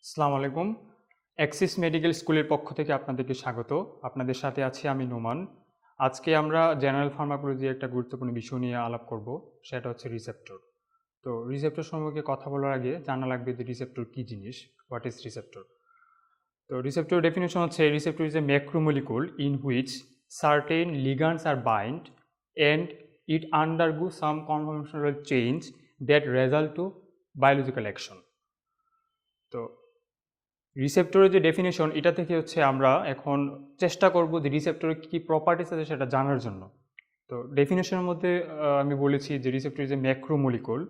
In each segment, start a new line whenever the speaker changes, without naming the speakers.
আসসালামু আলাইকুম। Axis medical স্কুলের পক্ষ থেকে আপনাদেরকে স্বাগত। আপনাদের সাথে আছি আমি নোমান। আজকে আমরা জেনারেল ফার্মাকোলজির একটা গুরুত্বপূর্ণ বিষয় নিয়ে আলাপ করব, সেটা হচ্ছে রিসেপ্টর। তো রিসেপ্টর সম্পর্কে কথা বলার আগে জানা লাগবে যে রিসেপ্টর কী জিনিস, হোয়াট ইজ রিসেপ্টর। তো রিসেপ্টর ডেফিনেশন হচ্ছে receptor is a macromolecule in which certain ligands are bind and it undergo some conformational change that result to biological action. তো রিসেপ্টরের যে ডেফিনেশন, এটা থেকে হচ্ছে আমরা এখন চেষ্টা করব যে রিসেপ্টরের কী প্রপার্টিস আছে সেটা জানার জন্য। তো ডেফিনেশনের মধ্যে আমি বলেছি যে রিসেপ্টর ইজ এ ম্যাক্রোমলিকুল।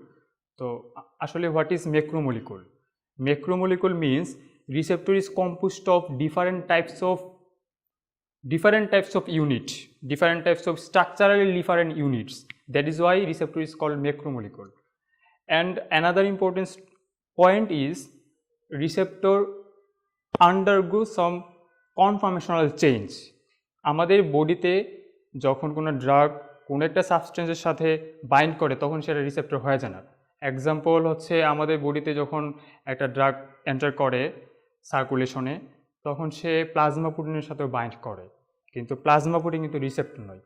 তো আসলে what is macromolecule? Macromolecule means receptor is composed of different types of unit, different types of structurally different units. That is why receptor is called macromolecule. And another important point is receptor undergo some conformational change. আমাদের বডিতে যখন কোনো drug কোনো একটা সাবস্টেন্সের সাথে bind করে তখন সেটা রিসেপ্টর হয়ে যায় না। এক্সাম্পল হচ্ছে আমাদের বডিতে যখন একটা ড্রাগ এন্টার করে সার্কুলেশনে, তখন সে প্লাজমা প্রোটিনের সাথেও বাইন্ড করে, কিন্তু প্লাজমা প্রোটিন কিন্তু রিসেপ্টর নয়।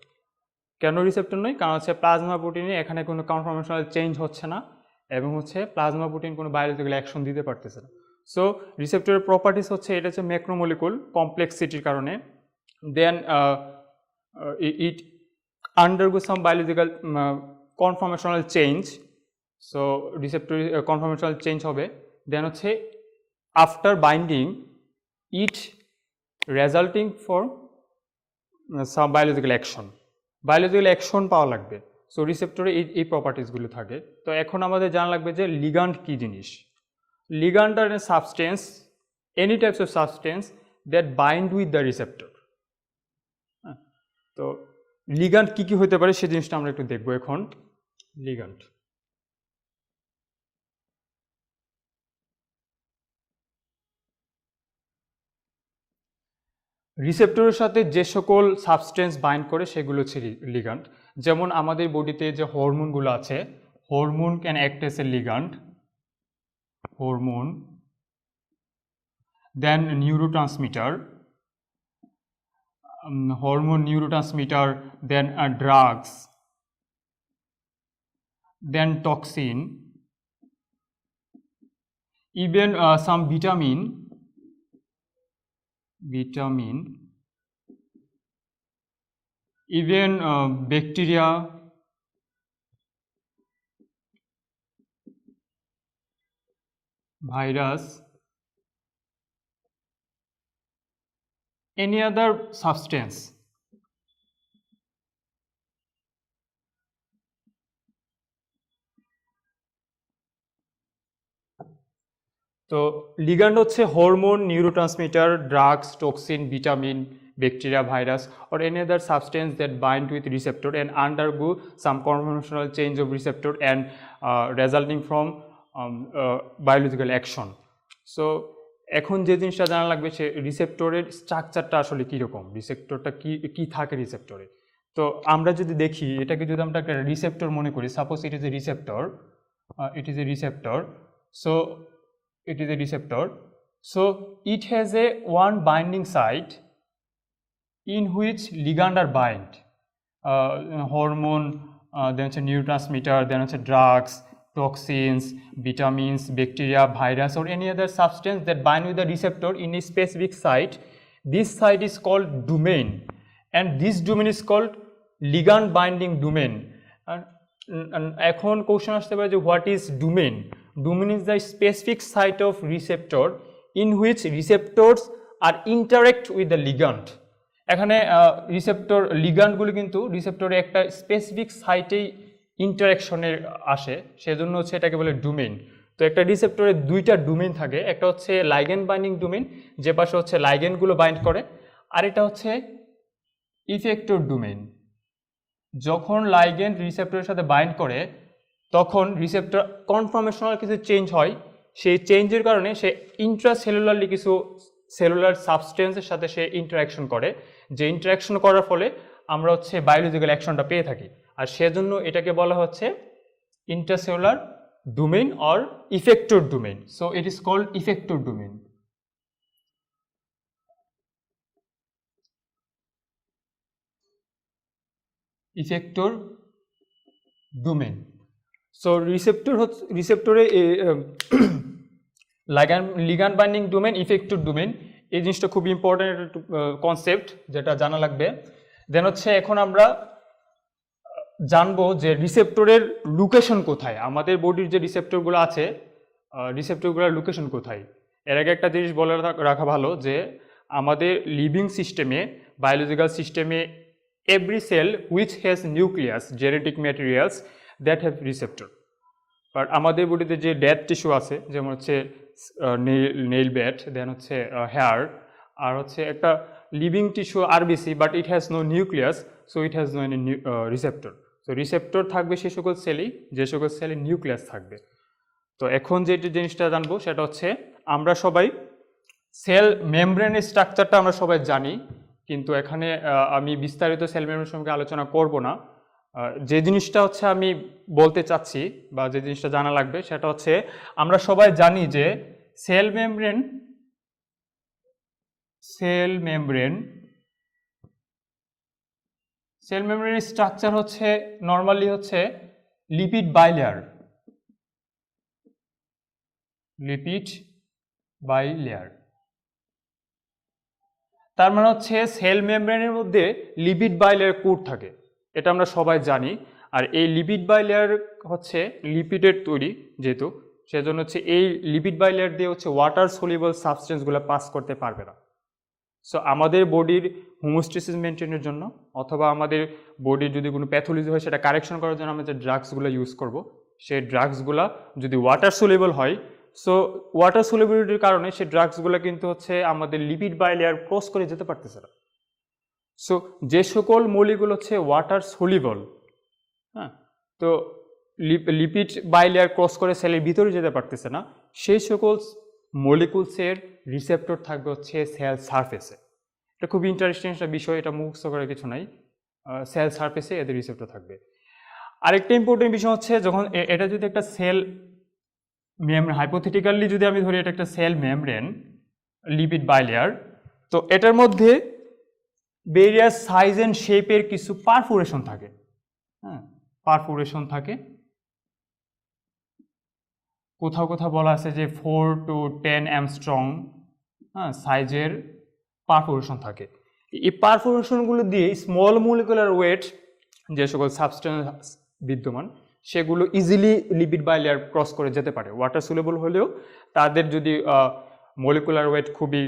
কেন রিসেপ্টর নয়? কারণ হচ্ছে প্লাজমা প্রোটিনে এখানে কোনো কনফরমেশনাল চেঞ্জ হচ্ছে না এবং হচ্ছে প্লাজমা প্রোটিন কোনো বায়োলজিক্যাল অ্যাকশন দিতে পারতেছে না। সো রিসেপ্টরের প্রপার্টিস হচ্ছে এটা হচ্ছে ম্যাক্রোমলিকুল কমপ্লেক্সিটির কারণে, then it undergo some biological conformational change. So receptor conformational change হবে, দেন হচ্ছে after binding it resulting for some biological action, biological action পাওয়া লাগবে। সো রিসেপ্টরে এই প্রপার্টিসগুলো থাকে। তো এখন আমাদের জানা লাগবে যে লিগ্যান্ড কী জিনিস। Ligand are a substance, any types of substance that bind with the receptor. তো লিগ্যান্ড কী কী হতে পারে সে জিনিসটা আমরা একটু দেখবো এখন। লিগ্যান্ড, রিসেপ্টরের সাথে যে সকল সাবস্টেন্স বাইন্ড করে সেগুলো হচ্ছে লিগ্যান্ড। যেমন আমাদের বডিতে যে হরমোনগুলো আছে, hormone can act as a ligand, hormone, then neurotransmitter, hormone neurotransmitter, then drugs, then toxin, even some vitamin, even bacteria, virus, any other substance. তো লিগ্যান্ড হচ্ছে hormone, neurotransmitter, drugs, toxin, vitamin, bacteria, virus, or any other substance that bind with receptor and undergo some conformational change of receptor and resulting from biological action. So এখন যে জিনিসটা জানা লাগবে সে রিসেপ্টরের স্ট্রাকচারটা আসলে কীরকম, রিসেপ্টরটা কী থাকে রিসেপ্টরে। তো আমরা যদি দেখি এটাকে যদি আমরা একটা রিসেপ্টর মনে করি, suppose it is a receptor, so it is a receptor, so it has a one binding site in which ligand are bind, hormone, then it's a neurotransmitter, then it's a drugs, toxins, vitamins, bacteria, virus, or any other substance that bind with the receptor in a specific site. This site is called domain, and this domain is called ligand binding domain. And এখন question আসতে পারে যে what is domain? Domain is the specific site of receptor in which receptors are interact with the ligand. এখানে receptor লিগ্যান্ডগুলো কিন্তু রিসেপ্টরে একটা specific সাইটেই ইন্টারাকশনের আসে, সেজন্য হচ্ছে এটাকে বলে ডোমেইন। তো একটা রিসেপ্টরে দুইটা ডোমেইন থাকে, একটা হচ্ছে লাইগেন্ড বাইন্ডিং ডোমেইন, যে পাশে হচ্ছে লাইগেন্ডগুলো বাইন্ড করে, আর এটা হচ্ছে ইফেক্টর ডোমেইন। যখন লাইগেন্ড রিসেপ্টরের সাথে বাইন্ড করে তখন রিসেপ্টর কনফরমেশনাল কিছু চেঞ্জ হয়, সেই চেঞ্জের কারণে সে ইন্ট্রাসেলুলারলি কিছু সেলুলার সাবস্টেন্সের সাথে সে ইন্টারাকশন করে, যে ইন্টারাকশন করার ফলে আমরা হচ্ছে বায়োলজিক্যাল অ্যাকশনটা পেয়ে থাকি, আর সেজন্য এটাকে বলা হচ্ছে intracellular domain or effector domain. So it is called effector domain. Effector domain. So receptor ligand binding domain, effector domain, এই জিনিসটা খুব ইম্পর্টেন্ট একটা কনসেপ্ট যেটা জানা লাগবে। দেন হচ্ছে এখন আমরা জানবো যে রিসেপ্টরের লোকেশন কোথায়, আমাদের বডির যে রিসেপ্টরগুলো আছে রিসেপ্টরগুলোর লোকেশন কোথায়। এর আগে একটা জিনিস বলে রাখা ভালো যে আমাদের লিভিং সিস্টেমে, বায়োলজিক্যাল সিস্টেমে, every cell which has nucleus, genetic materials that have receptor. But আমাদের বডিতে যে ডেড টিস্যু আছে যেমন হচ্ছে নেইল বেড, দেন হচ্ছে হেয়ার, আর হচ্ছে একটা living tissue RBC, but it has no nucleus, so it has no any receptor. So receptor থাকবে সেই সকল সেলই যে সকল সেলে নিউক্লিয়াস থাকবে। তো এখন যে জিনিসটা জানবো সেটা হচ্ছে আমরা সবাই সেল মেমব্রেনের স্ট্রাকচারটা আমরা সবাই জানি, কিন্তু এখানে আমি বিস্তারিত সেল মেমব্রেনের সঙ্গে আলোচনা করব না। যে জিনিসটা হচ্ছে আমি বলতে চাচ্ছি বা যে জিনিসটা জানা লাগবে সেটা হচ্ছে আমরা সবাই জানি যে সেল মেমব্রেনের স্ট্রাকচার হচ্ছে নর্মালি হচ্ছে লিপিড বাইলেয়ার, তার মানে হচ্ছে সেল মেমব্রেনের মধ্যে লিপিড বাইলেয়ার কোট থাকে, এটা আমরা সবাই জানি। আর এই লিপিড বাইলেয়ার হচ্ছে লিপিডের তৈরি যেহেতু, সেজন্য হচ্ছে এই লিপিড বাইলেয়ার দিয়ে হচ্ছে ওয়াটার সলিউবল সাবস্টেন্সগুলো পাস করতে পারবে না। সো আমাদের বডির হোমোস্টেসিস মেনটেনের জন্য অথবা আমাদের বডির যদি কোনো প্যাথোলজি হয় সেটা কারেকশন করার জন্য আমরা যে ড্রাগসগুলো ইউজ করব, সেই ড্রাগসগুলো যদি ওয়াটার সলিউবল হয়, সো ওয়াটার সলিউবিলিটির কারণে সেই ড্রাগসগুলো কিন্তু হচ্ছে আমাদের লিপিড বাইলেয়ার ক্রস করে যেতে পারতেছে না। সো যে সকল মলিকুল হচ্ছে ওয়াটার সলিউবল, হ্যাঁ, তো লিপিড বাইলেয়ার ক্রস করে সেলের ভিতরে যেতে পারতেছে না, সেই সকল মলিকুলসের রিসেপ্টর থাকবে হচ্ছে সেল সারফেসে। এটা খুব ইন্টারেস্টিং একটা বিষয়, এটা মুখস্থ করার কিছু নাই, সেল সারফেসে এদের রিসেপ্টর থাকবে। আরেকটা ইম্পর্টেন্ট বিষয় হচ্ছে যখন এটা যদি একটা সেল মেমব্রেন, হাইপোথেটিক্যালি যদি আমি ধরি এটা একটা সেল মেমব্রেন লিপিড বাইলেয়ার, তো এটার মধ্যে ভেরিয়াস সাইজ অ্যান্ড শেপের কিছু পারফোরেশন থাকে, হ্যাঁ, পারফোরেশন থাকে। কোথাও কোথাও বলা আছে যে 4 to 10 অ্যামস্ট্রং, হ্যাঁ, সাইজের পারফোরেশন থাকে। এই পারফোরেশনগুলো দিয়ে স্মল মলিকুলার ওয়েট যে সকল সাবস্টেন্স বিদ্যমান সেগুলো ইজিলি লিপিড বাইলেয়ার ক্রস করে যেতে পারে। ওয়াটার সলিউবল হলেও তাদের যদি মলিকুলার ওয়েট খুবই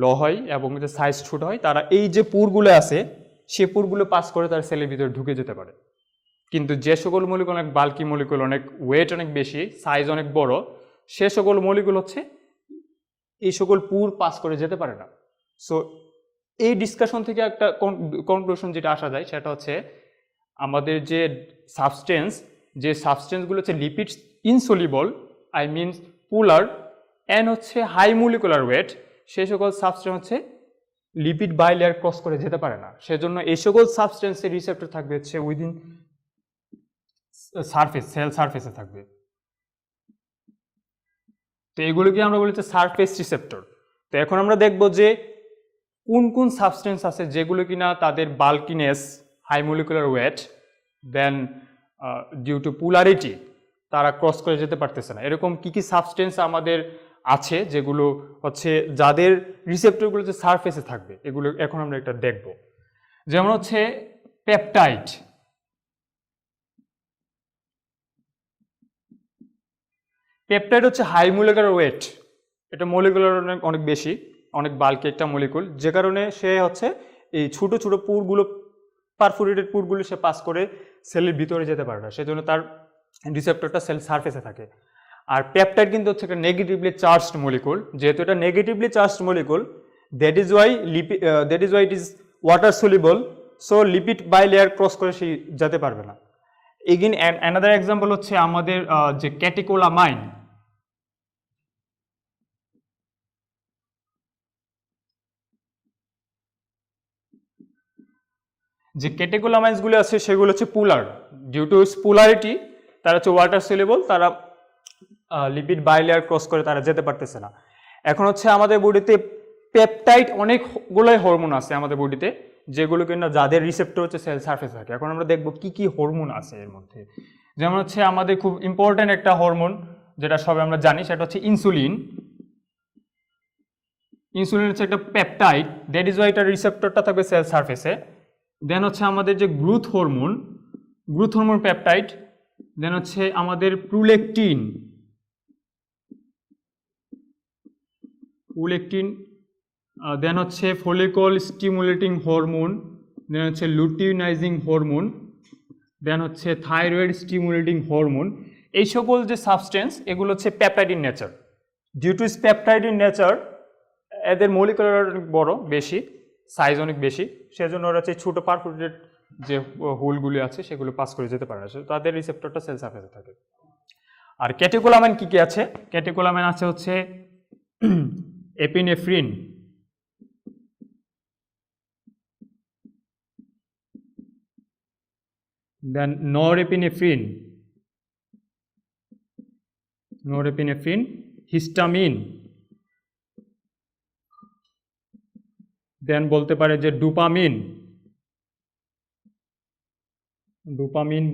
লো হয় এবং যে সাইজ ছোট হয়, তারা এই যে পুরগুলো আছে সে পুরগুলো পাস করে তার সেলের ভিতরে ঢুকে যেতে পারে। কিন্তু যে সকল মলিকুল অনেক বাল্কি মলিকুল, অনেক ওয়েট অনেক বেশি, সাইজ অনেক বড়, সে সকল মলিকুল হচ্ছে এই সকল পুর পাস করে যেতে পারে না। সো এই ডিসকাশন থেকে একটা কনক্লুশন যেটা আসা যায় সেটা হচ্ছে আমাদের যে সাবস্টেন্সগুলো হচ্ছে lipid insoluble, I mean polar and হচ্ছে হাই মলিকুলার ওয়েট, সেই সকল সাবস্টেন্স হচ্ছে লিপিড বাইলেয়ার ক্রস করে যেতে পারে না। সেজন্য এই সকল সাবস্টেন্সের রিসেপ্টর থাকবে হচ্ছে উইদিন সারফেস, সেল সারফেসে থাকবে। তো এগুলোকে আমরা বলি সারফেস রিসেপ্টর। তো এখন আমরা দেখব যে কোন কোন সাবস্টেন্স আছে যেগুলো কিনা তাদের bulkiness, high molecular weight, then due to polarity তারা ক্রস করে যেতে পারতেছে না। এরকম কি কি সাবস্টেন্স আমাদের আছে যেগুলো হচ্ছে যাদের রিসেপ্টরগুলো যে সারফেসে থাকবে, এগুলো এখন আমরা একটা দেখব। যেমন হচ্ছে পেপটাইড, পেপটাইড হচ্ছে হাই মলিকুলার ওয়েট, এটা মলিকুলার অনেক বেশি, অনেক বাল্কি একটা মলিকুল, যে কারণে সে হচ্ছে এই ছোট ছোট পুরগুলো, পারফোরেটেড পুরগুলো সে পাস করে সেলের ভিতরে যেতে পারে না, সেজন্য তার রিসেপ্টরটা সেল সারফেসে থাকে। আর পেপটাইড কিন্তু হচ্ছে একটা নেগেটিভলি চার্জড মলিকুল, যেহেতু এটা negatively charged molecule, that is why it is water soluble, so lipid bilayer cross করে সে যেতে পারবে না। এগেইন অ্যানাদার এক্সাম্পল হচ্ছে আমাদের যে ক্যাটেকোলামাইন, যে ক্যাটেকোলামাইন্সগুলো আছে সেগুলো হচ্ছে পোলার, ডিউ টু ইটস পোলারিটি তারা হচ্ছে ওয়াটার সলিউবল, তারা লিপিড বাইলেয়ার ক্রস করে তারা যেতে পারতেছে না। এখন হচ্ছে আমাদের বডিতে পেপটাইড অনেকগুলোই হরমোন আছে আমাদের বডিতে, যেগুলো কিনা যাদের রিসেপ্টর হচ্ছে সেল সারফেসে থাকে। এখন আমরা দেখব কি কি হরমোন আছে এর মধ্যে। যেমন হচ্ছে আমাদের খুব ইম্পর্টেন্ট একটা হরমোন যেটা সবাই আমরা জানি, সেটা হচ্ছে ইনসুলিন। ইনসুলিন হচ্ছে একটা পেপটাইড, দ্যাট ইজ ওয়াই এটার রিসেপ্টরটা থাকবে সেল সারফেসে। দেন হচ্ছে আমাদের যে গ্রোথ হরমোন পেপটাইড। দেন হচ্ছে আমাদের প্রোল্যাকটিন, দেন হচ্ছে ফলিকল স্টিমুলেটিং হরমোন, দেন হচ্ছে লুটিনাইজিং হরমোন, দেন হচ্ছে থাইরয়েড স্টিমুলেটিং হরমোন। এই সকল যে সাবস্টেন্স এগুলো হচ্ছে peptide in nature. Due to peptide in nature এদের মলিকুলার অনেক বড়, বেশি সাইজ অনেক বেশি, সেজন্য ওরা হচ্ছে ছোটো পারফোরেটেড যে হোলগুলি আছে সেগুলো পাস করে যেতে পারে না, তাদের রিসেপ্টরটা সেল সারফেসে থাকে। আর ক্যাটেকোলামাইন কি কি আছে? ক্যাটেকোলামাইন আছে হচ্ছে এপিনেফ্রিন, দেন নরএপিনেফ্রিন, হিস্টামিন, দেন বলতে পারে যে ডোপামিন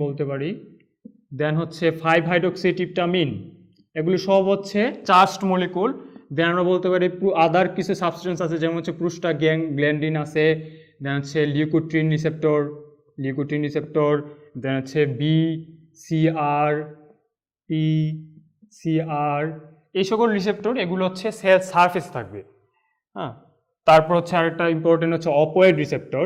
বলতে পারি, দেন হচ্ছে 5-হাইড্রোক্সিট্রিপটামিন। এগুলো সব হচ্ছে চার্জড মলিকুল। দেন আমরা বলতে পারি আদার কিছু সাবস্টেন্স আছে, যেমন হচ্ছে প্রোস্টাগ্ল্যান্ডিন আছে, দেন হচ্ছে লিউকোট্রিন রিসেপ্টর, দেন হচ্ছে BCR এই সকল রিসেপ্টর, এগুলো হচ্ছে সেল সারফেস থাকবে। হ্যাঁ, তারপর হচ্ছে আরেকটা ইম্পর্টেন্ট হচ্ছে অপয়েড রিসেপ্টর।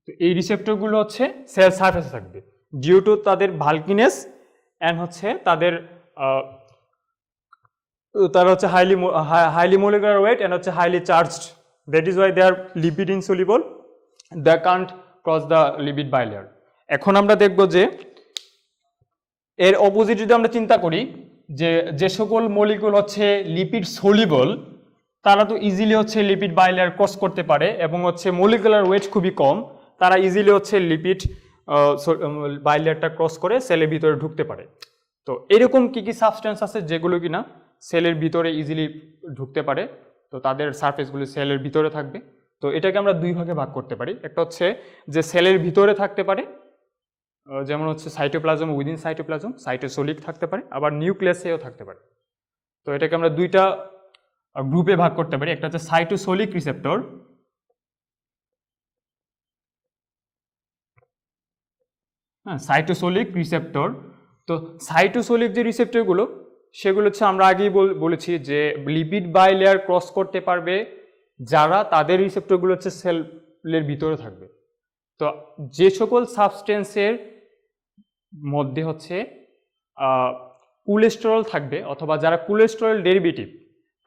তো এই রিসেপ্টরগুলো হচ্ছে সেল সারফেসে থাকবে ডিউ টু তাদের ভালকিনেস অ্যান্ড হচ্ছে তারা হচ্ছে হাইলি মলিকুলার ওয়েট অ্যান্ড হচ্ছে highly charged, that is why they are lipid insoluble, they can't cross the lipid bilayer. এখন আমরা দেখব যে এর অপোজিট যদি আমরা চিন্তা করি, যে সকল মলিকুল হচ্ছে লিপিড সলিবল তারা তো ইজিলি হচ্ছে লিপিড বাইলেয়ার ক্রস করতে পারে এবং হচ্ছে মলিকুলার ওয়েট খুবই কম, তারা ইজিলি হচ্ছে লিপিড বাইলেয়ারটা ক্রস করে সেলের ভিতরে ঢুকতে পারে। তো এরকম কি কি সাবস্টেন্স আছে যেগুলো কিনা সেলের ভিতরে ইজিলি ঢুকতে পারে, তো তাদের সারফেসগুলো সেলের ভিতরে থাকবে। তো এটাকে আমরা দুই ভাগে ভাগ করতে পারি। একটা হচ্ছে যে সেলের ভিতরে থাকতে পারে, যেমন হচ্ছে সাইটোপ্লাজম, উইদিন সাইটোপ্লাজম সাইটোসোলিক থাকতে পারে, আবার নিউক্লিয়াসেও থাকতে পারে। তো এটাকে আমরা দুইটা গ্রুপে ভাগ করতে পারি। একটা হচ্ছে সাইটোসোলিক রিসেপ্টর, হ্যাঁ সাইটোসোলিক রিসেপ্টর। তো সাইটোসোলিক যে রিসেপ্টরগুলো সেগুলো হচ্ছে আমরা আগেই বলেছি যে লিপিড বাইলেয়ার ক্রস করতে পারবে যারা, তাদের রিসেপ্টরগুলো হচ্ছে সেলের ভিতরে থাকবে। তো যে সকল সাবস্টেন্সের মধ্যে হচ্ছে কোলেস্টেরল থাকবে অথবা যারা কোলেস্টেরল ডেরিভেটিভ,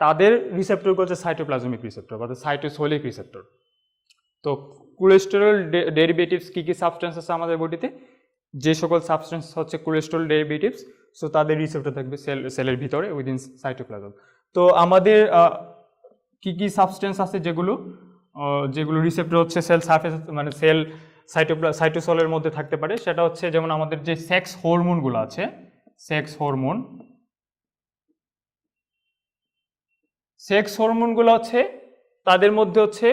তাদের রিসেপ্টরগুলো হচ্ছে সাইটোপ্লাজমিক রিসেপ্টর বা সাইটোসোলিক রিসেপ্টর। তো কোলেস্টেরল ডেরিভেটিভস কী কী সাবস্টেন্স আছে আমাদের বডিতে, যে সকল সাবস্টেন্স হচ্ছে কোলেস্টেরল ডেরিভেটিভস, সো তাদের রিসেপ্টর থাকবে সেলের ভিতরে উইদিন সাইটোপ্লাজম। তো আমাদের কি কি সাবস্টেন্স আছে যেগুলো রিসেপ্টর হচ্ছে সেল সারফেস মানে সেল সাইটোসলের মধ্যে থাকতে পারে, সেটা হচ্ছে যেমন আমাদের যে সেক্স হরমোনগুলো আছে, সেক্স হরমোনগুলো হচ্ছে তাদের মধ্যে হচ্ছে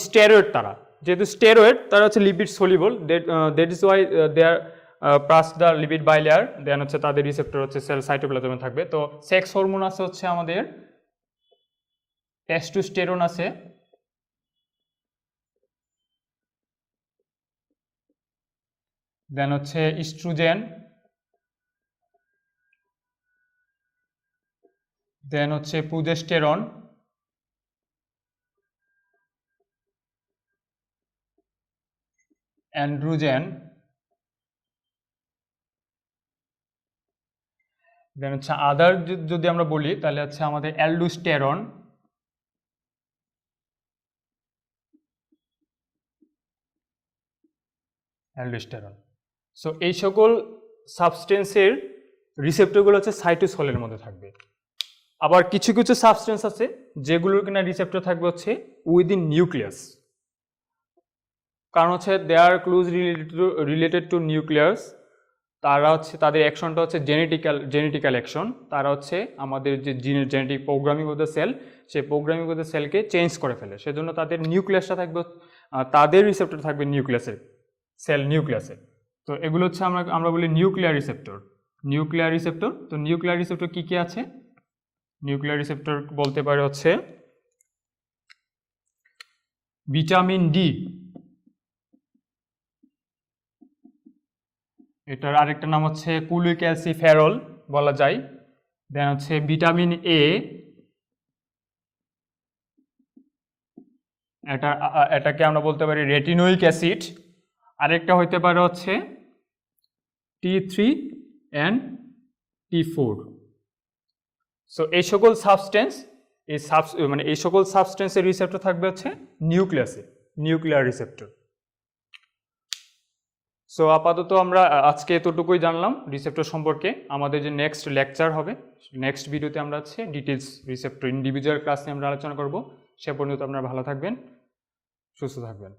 স্টেরয়েড, তারা যেহেতু স্টেরয়েড তারা হচ্ছে lipid soluble, that is why they are pass the lipid bilayer, then হচ্ছে তাদের রিসেপ্টর হচ্ছে সেল সাইটোপ্লাজমে থাকবে। তো সেক্স হরমোন আছে হচ্ছে আমাদের টেস্টোস্টেরন আছে, দেন হচ্ছে ইস্ট্রোজেন, দেন হচ্ছে প্রোজেস্টেরন, অ্যান্ড্রোজেন, দেন হচ্ছে আদার যদি আমরা বলি তাহলে হচ্ছে আমাদের অ্যালডোস্টেরন, সো এই সকল সাবস্টেন্সের রিসেপ্টরগুলো হচ্ছে সাইটোসলের মধ্যে থাকবে। আবার কিছু কিছু সাবস্টেন্স আছে যেগুলোর কিনা রিসেপ্টর থাকবে হচ্ছে উইদিন নিউক্লিয়াস। কারণ হচ্ছে দে আর ক্লোজ রিলেটেড টু নিউক্লিয়াস। তারা হচ্ছে তাদের অ্যাকশনটা হচ্ছে জেনেটিক্যাল অ্যাকশন। তারা হচ্ছে আমাদের যে genetic programming of the cell, সেই প্রোগ্রামিং অফ দ্য সেলকে চেঞ্জ করে ফেলে। সেজন্য তাদের নিউক্লিয়াসটা থাকবে, তাদের রিসেপ্টর থাকবে নিউক্লিয়াসের, সেল নিউক্লিয়াসে। তো এগুলো হচ্ছে আমরা বলি নিউক্লিয়ার রিসেপ্টর। তো নিউক্লিয়ার রিসেপ্টর কী কী আছে? নিউক্লিয়ার রিসেপ্টর বলতে পারে হচ্ছে ভিটামিন ডি, এটার আরেকটা নাম হচ্ছে কুলিক্যালসিফেরল বলা যায়। দেন হচ্ছে ভিটামিন এ, এটাকে আমরা বলতে পারি রেটিনোইক অ্যাসিড। আরেকটা হইতে পারে হচ্ছে T3 অ্যান্ড T4। সো এই সকল সাবস্টেন্স, এই সকল সাবস্টেন্সের রিসেপ্টর থাকবে হচ্ছে নিউক্লিয়াসে, নিউক্লিয়ার রিসেপ্টর। সো আপাতত আমরা আজকে এতটুকুই জানলাম রিসেপ্টর সম্পর্কে। আমাদের যে নেক্সট লেকচার হবে, নেক্সট ভিডিওতে আমরা হচ্ছে ডিটেলস রিসেপ্টর ইন্ডিভিজুয়াল ক্লাস নিয়ে আমরা আলোচনা করব। সে পর্যন্ত আপনারা ভালো থাকবেন, সুস্থ থাকবেন।